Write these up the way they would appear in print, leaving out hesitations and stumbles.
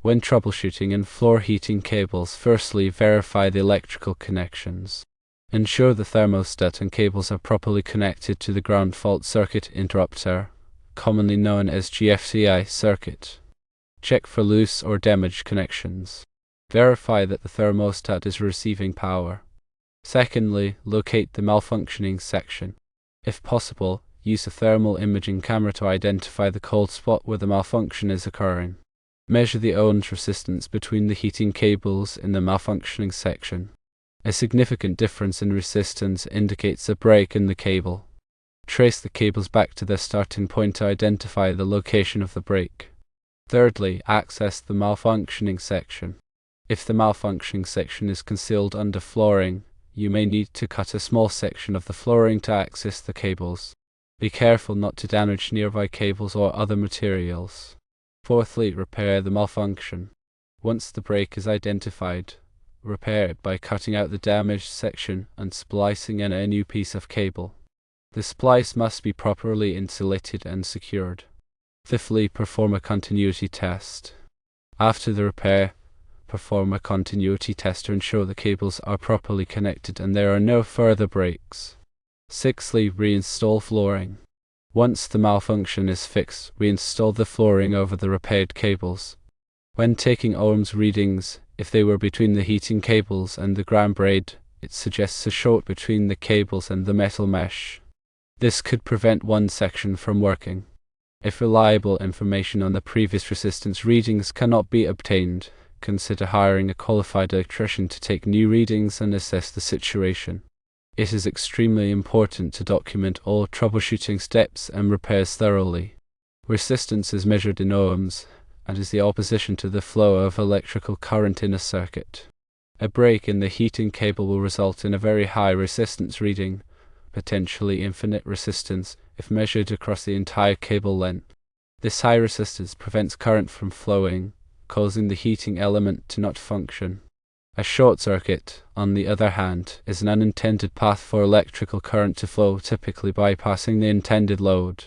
When troubleshooting in floor heating cables, firstly verify the electrical connections. Ensure the thermostat and cables are properly connected to the ground fault circuit interrupter, commonly known as GFCI circuit. Check for loose or damaged connections. Verify that the thermostat is receiving power. Secondly, locate the malfunctioning section. If possible, use a thermal imaging camera to identify the cold spot where the malfunction is occurring. Measure the ohms resistance between the heating cables in the malfunctioning section. A significant difference in resistance indicates a break in the cable. Trace the cables back to their starting point to identify the location of the break. Thirdly, access the malfunctioning section. If the malfunctioning section is concealed under flooring, you may need to cut a small section of the flooring to access the cables. Be careful not to damage nearby cables or other materials. Fourthly, repair the malfunction. Once the break is identified, repair it by cutting out the damaged section and splicing in a new piece of cable. The splice must be properly insulated and secured. Fifthly, perform a continuity test. After the repair, perform a continuity test to ensure the cables are properly connected and there are no further breaks. Sixthly, reinstall flooring. Once the malfunction is fixed, reinstall the flooring over the repaired cables. When taking ohms readings, if they were between the heating cables and the ground braid, it suggests a short between the cables and the metal mesh. This could prevent one section from working. If reliable information on the previous resistance readings cannot be obtained, consider hiring a qualified electrician to take new readings and assess the situation. It is extremely important to document all troubleshooting steps and repairs thoroughly. Resistance is measured in ohms and is the opposition to the flow of electrical current in a circuit. A break in the heating cable will result in a very high resistance reading, potentially infinite resistance, if measured across the entire cable length. This high resistance prevents current from flowing, causing the heating element to not function. A short circuit, on the other hand, is an unintended path for electrical current to flow, typically bypassing the intended load.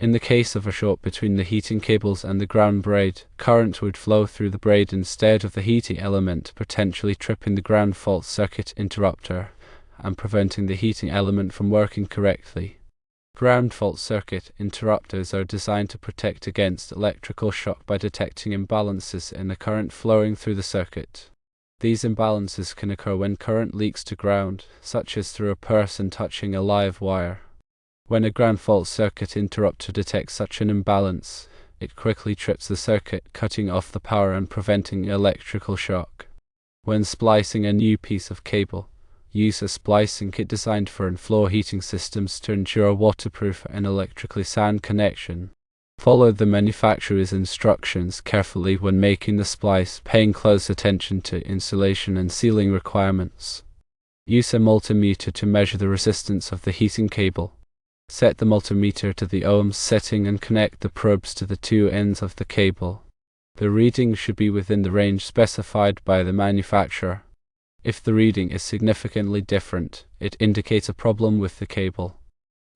In the case of a short between the heating cables and the ground braid, current would flow through the braid instead of the heating element, potentially tripping the ground fault circuit interrupter and preventing the heating element from working correctly. Ground fault circuit interrupters are designed to protect against electrical shock by detecting imbalances in the current flowing through the circuit. These imbalances can occur when current leaks to ground, such as through a person touching a live wire. When a ground fault circuit interrupter detects such an imbalance, it quickly trips the circuit, cutting off the power and preventing electrical shock. When splicing a new piece of cable, use a splicing kit designed for in-floor heating systems to ensure a waterproof and electrically sound connection. Follow the manufacturer's instructions carefully when making the splice, paying close attention to insulation and sealing requirements. Use a multimeter to measure the resistance of the heating cable. Set the multimeter to the ohms setting and connect the probes to the two ends of the cable. The reading should be within the range specified by the manufacturer. If the reading is significantly different, it indicates a problem with the cable.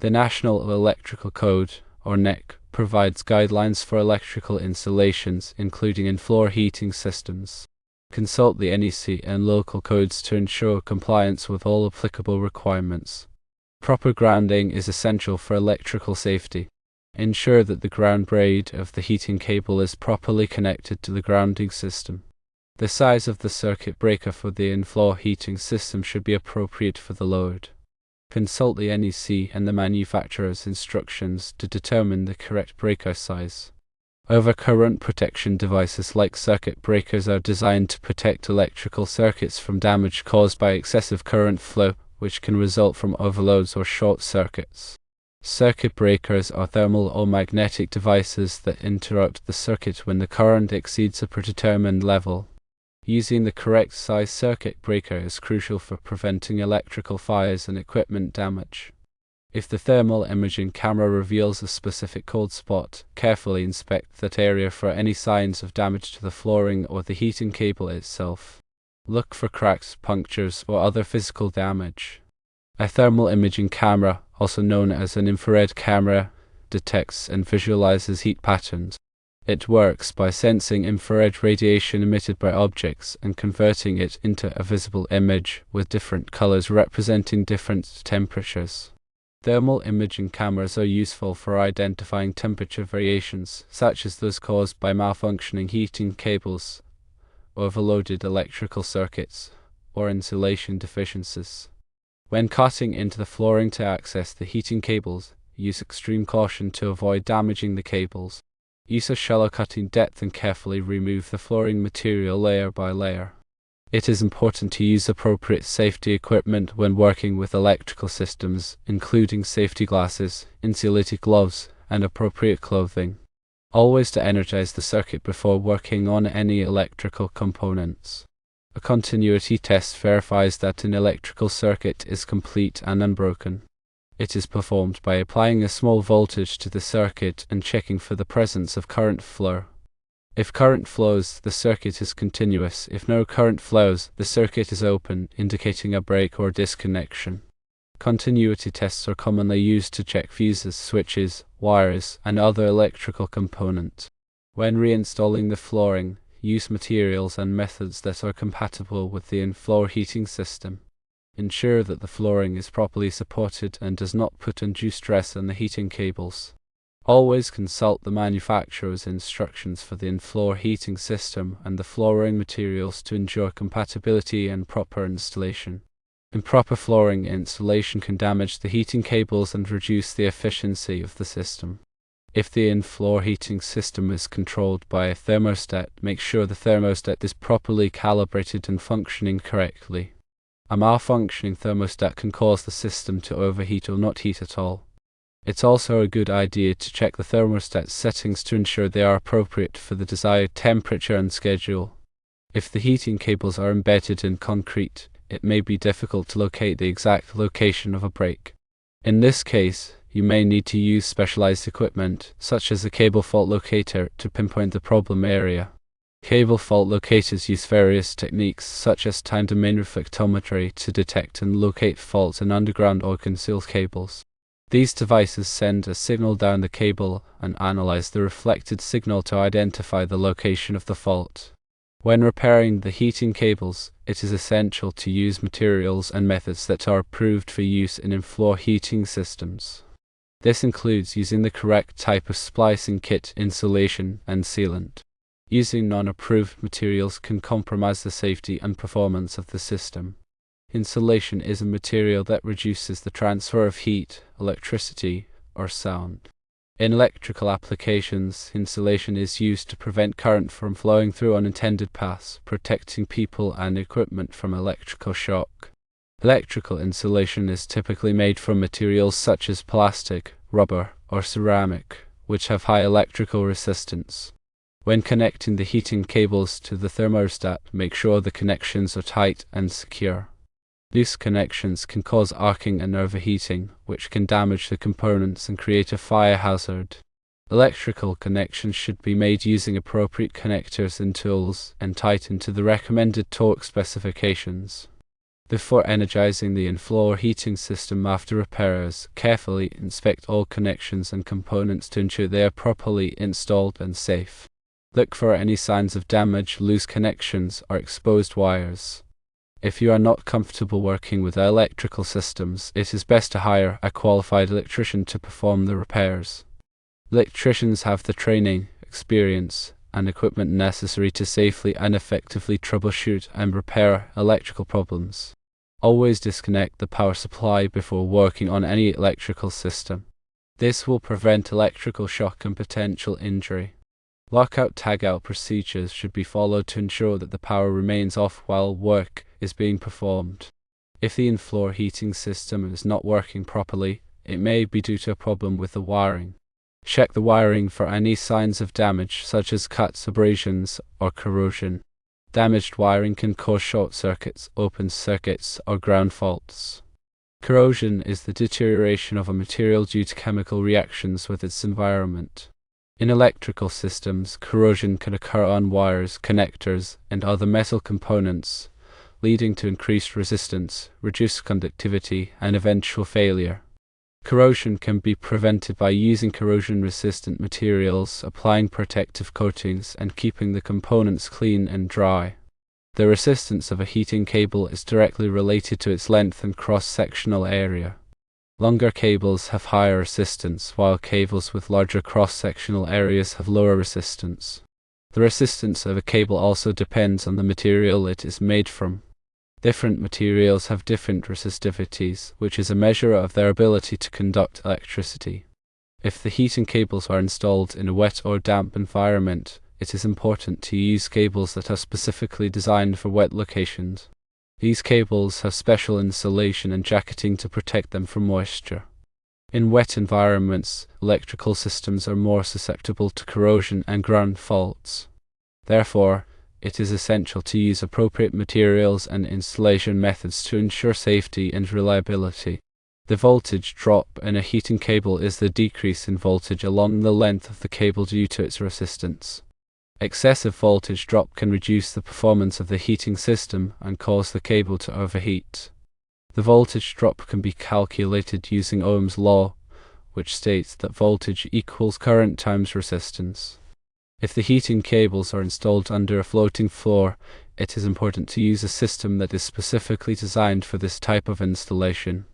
The National Electrical Code, or NEC, provides guidelines for electrical installations, including in-floor heating systems. Consult the NEC and local codes to ensure compliance with all applicable requirements. Proper grounding is essential for electrical safety. Ensure that the ground braid of the heating cable is properly connected to the grounding system. The size of the circuit breaker for the in-floor heating system should be appropriate for the load. Consult the NEC and the manufacturer's instructions to determine the correct breaker size. Overcurrent protection devices like circuit breakers are designed to protect electrical circuits from damage caused by excessive current flow, which can result from overloads or short circuits. Circuit breakers are thermal or magnetic devices that interrupt the circuit when the current exceeds a predetermined level. Using the correct size circuit breaker is crucial for preventing electrical fires and equipment damage. If the thermal imaging camera reveals a specific cold spot, carefully inspect that area for any signs of damage to the flooring or the heating cable itself. Look for cracks, punctures, or other physical damage. A thermal imaging camera, also known as an infrared camera, detects and visualizes heat patterns. It works by sensing infrared radiation emitted by objects and converting it into a visible image with different colors representing different temperatures. Thermal imaging cameras are useful for identifying temperature variations, such as those caused by malfunctioning heating cables, overloaded electrical circuits, or insulation deficiencies. When cutting into the flooring to access the heating cables, use extreme caution to avoid damaging the cables. Use a shallow cutting depth and carefully remove the flooring material layer by layer. It is important to use appropriate safety equipment when working with electrical systems, including safety glasses, insulated gloves, and appropriate clothing. Always to energize the circuit before working on any electrical components. A continuity test verifies that an electrical circuit is complete and unbroken. It is performed by applying a small voltage to the circuit and checking for the presence of current flow. If current flows, the circuit is continuous. If no current flows, the circuit is open, indicating a break or disconnection. Continuity tests are commonly used to check fuses, switches, wires, and other electrical components. When reinstalling the flooring, use materials and methods that are compatible with the in-floor heating system. Ensure that the flooring is properly supported and does not put undue stress on the heating cables. Always consult the manufacturer's instructions for the in-floor heating system and the flooring materials to ensure compatibility and proper installation. Improper flooring installation can damage the heating cables and reduce the efficiency of the system. If the in-floor heating system is controlled by a thermostat, make sure the thermostat is properly calibrated and functioning correctly. A malfunctioning thermostat can cause the system to overheat or not heat at all. It's also a good idea to check the thermostat settings to ensure they are appropriate for the desired temperature and schedule. If the heating cables are embedded in concrete, it may be difficult to locate the exact location of a break. In this case, you may need to use specialized equipment, such as a cable fault locator, to pinpoint the problem area. Cable fault locators use various techniques, such as time-domain reflectometry, to detect and locate faults in underground or concealed cables. These devices send a signal down the cable and analyze the reflected signal to identify the location of the fault. When repairing the heating cables, it is essential to use materials and methods that are approved for use in in-floor heating systems. This includes using the correct type of splicing kit, insulation, and sealant. Using non-approved materials can compromise the safety and performance of the system. Insulation is a material that reduces the transfer of heat, electricity, or sound. In electrical applications, insulation is used to prevent current from flowing through unintended paths, protecting people and equipment from electrical shock. Electrical insulation is typically made from materials such as plastic, rubber, or ceramic, which have high electrical resistance. When connecting the heating cables to the thermostat, make sure the connections are tight and secure. Loose connections can cause arcing and overheating, which can damage the components and create a fire hazard. Electrical connections should be made using appropriate connectors and tools and tightened to the recommended torque specifications. Before energizing the in-floor heating system after repairs, carefully inspect all connections and components to ensure they are properly installed and safe. Look for any signs of damage, loose connections, or exposed wires. If you are not comfortable working with electrical systems, it is best to hire a qualified electrician to perform the repairs. Electricians have the training, experience, and equipment necessary to safely and effectively troubleshoot and repair electrical problems. Always disconnect the power supply before working on any electrical system. This will prevent electrical shock and potential injury. Lockout-tagout procedures should be followed to ensure that the power remains off while work is being performed. If the in-floor heating system is not working properly, it may be due to a problem with the wiring. Check the wiring for any signs of damage, such as cuts, abrasions, or corrosion. Damaged wiring can cause short circuits, open circuits, or ground faults. Corrosion is the deterioration of a material due to chemical reactions with its environment. In electrical systems, corrosion can occur on wires, connectors, and other metal components, leading to increased resistance, reduced conductivity, and eventual failure. Corrosion can be prevented by using corrosion-resistant materials, applying protective coatings, and keeping the components clean and dry. The resistance of a heating cable is directly related to its length and cross-sectional area. Longer cables have higher resistance, while cables with larger cross-sectional areas have lower resistance. The resistance of a cable also depends on the material it is made from. Different materials have different resistivities, which is a measure of their ability to conduct electricity. If the heating cables are installed in a wet or damp environment, it is important to use cables that are specifically designed for wet locations. These cables have special insulation and jacketing to protect them from moisture. In wet environments, electrical systems are more susceptible to corrosion and ground faults. Therefore, it is essential to use appropriate materials and installation methods to ensure safety and reliability. The voltage drop in a heating cable is the decrease in voltage along the length of the cable due to its resistance. Excessive voltage drop can reduce the performance of the heating system and cause the cable to overheat. The voltage drop can be calculated using Ohm's law, which states that voltage equals current times resistance. If the heating cables are installed under a floating floor, it is important to use a system that is specifically designed for this type of installation.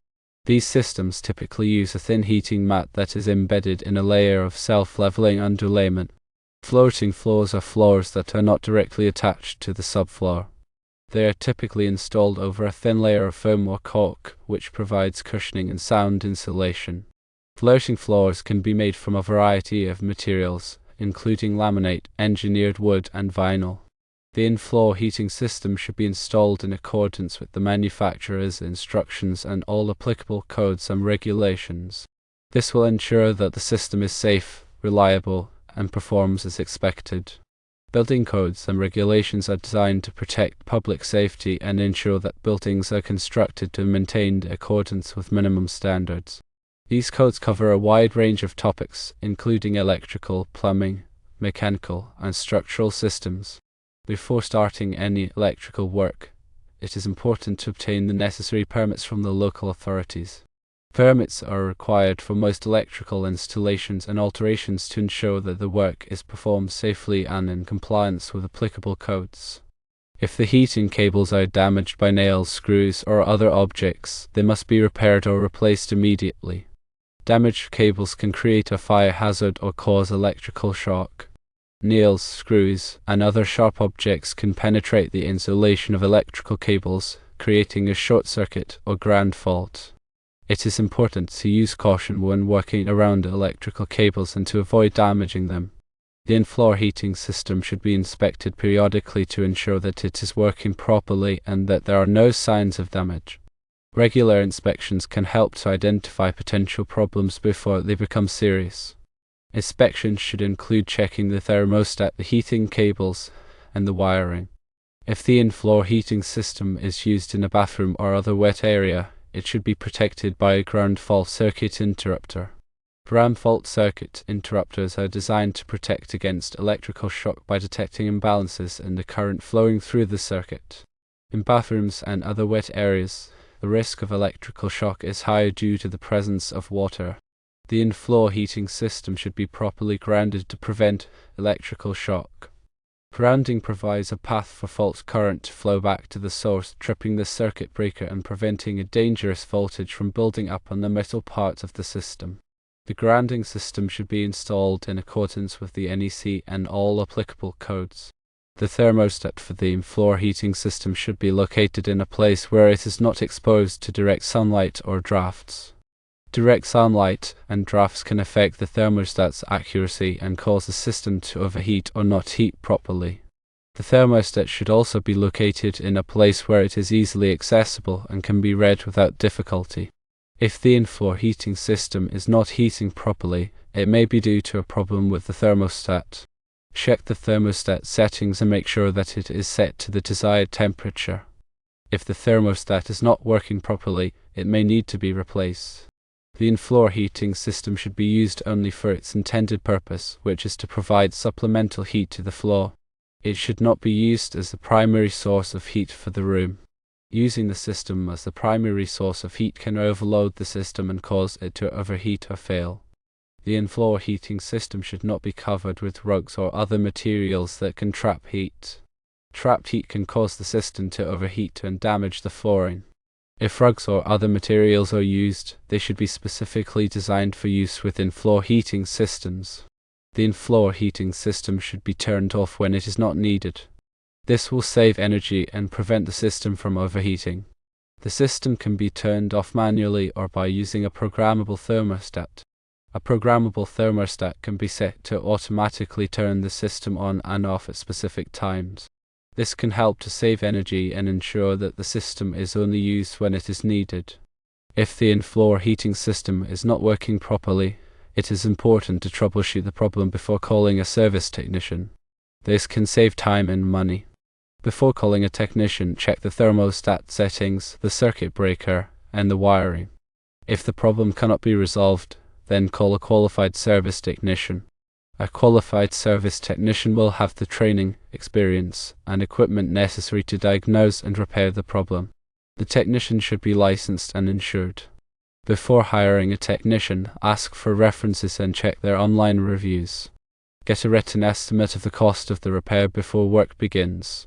These systems typically use a thin heating mat that is embedded in a layer of self-leveling underlayment. Floating floors are floors that are not directly attached to the subfloor. They are typically installed over a thin layer of foam or caulk, which provides cushioning and sound insulation. Floating floors can be made from a variety of materials, including laminate, engineered wood, and vinyl. The in-floor heating system should be installed in accordance with the manufacturer's instructions and all applicable codes and regulations. This will ensure that the system is safe, reliable, and performs as expected. Building codes and regulations are designed to protect public safety and ensure that buildings are constructed and maintained in accordance with minimum standards. These codes cover a wide range of topics, including electrical, plumbing, mechanical, and structural systems. Before starting any electrical work, it is important to obtain the necessary permits from the local authorities. Permits are required for most electrical installations and alterations to ensure that the work is performed safely and in compliance with applicable codes. If the heating cables are damaged by nails, screws, or other objects, they must be repaired or replaced immediately. Damaged cables can create a fire hazard or cause electrical shock. Nails, screws, and other sharp objects can penetrate the insulation of electrical cables, creating a short circuit or ground fault. It is important to use caution when working around electrical cables and to avoid damaging them. The in-floor heating system should be inspected periodically to ensure that it is working properly and that there are no signs of damage. Regular inspections can help to identify potential problems before they become serious. Inspections should include checking the thermostat, the heating cables, and the wiring. If the in-floor heating system is used in a bathroom or other wet area, it should be protected by a ground fault circuit interrupter. Ground fault circuit interrupters are designed to protect against electrical shock by detecting imbalances in the current flowing through the circuit. In bathrooms and other wet areas, the risk of electrical shock is higher due to the presence of water. The in-floor heating system should be properly grounded to prevent electrical shock. Grounding provides a path for fault current to flow back to the source, tripping the circuit breaker and preventing a dangerous voltage from building up on the metal parts of the system. The grounding system should be installed in accordance with the NEC and all applicable codes. The thermostat for the in-floor heating system should be located in a place where it is not exposed to direct sunlight or drafts. Direct sunlight and drafts can affect the thermostat's accuracy and cause the system to overheat or not heat properly. The thermostat should also be located in a place where it is easily accessible and can be read without difficulty. If the in-floor heating system is not heating properly, it may be due to a problem with the thermostat. Check the thermostat settings and make sure that it is set to the desired temperature. If the thermostat is not working properly, it may need to be replaced. The in-floor heating system should be used only for its intended purpose, which is to provide supplemental heat to the floor. It should not be used as the primary source of heat for the room. Using the system as the primary source of heat can overload the system and cause it to overheat or fail. The in-floor heating system should not be covered with rugs or other materials that can trap heat. Trapped heat can cause the system to overheat and damage the flooring. If rugs or other materials are used, they should be specifically designed for use with in-floor heating systems. The in-floor heating system should be turned off when it is not needed. This will save energy and prevent the system from overheating. The system can be turned off manually or by using a programmable thermostat. A programmable thermostat can be set to automatically turn the system on and off at specific times. This can help to save energy and ensure that the system is only used when it is needed. If the in-floor heating system is not working properly, it is important to troubleshoot the problem before calling a service technician. This can save time and money. Before calling a technician, check the thermostat settings, the circuit breaker, and the wiring. If the problem cannot be resolved, then call a qualified service technician. A qualified service technician will have the training, experience, and equipment necessary to diagnose and repair the problem. The technician should be licensed and insured. Before hiring a technician, ask for references and check their online reviews. Get a written estimate of the cost of the repair before work begins.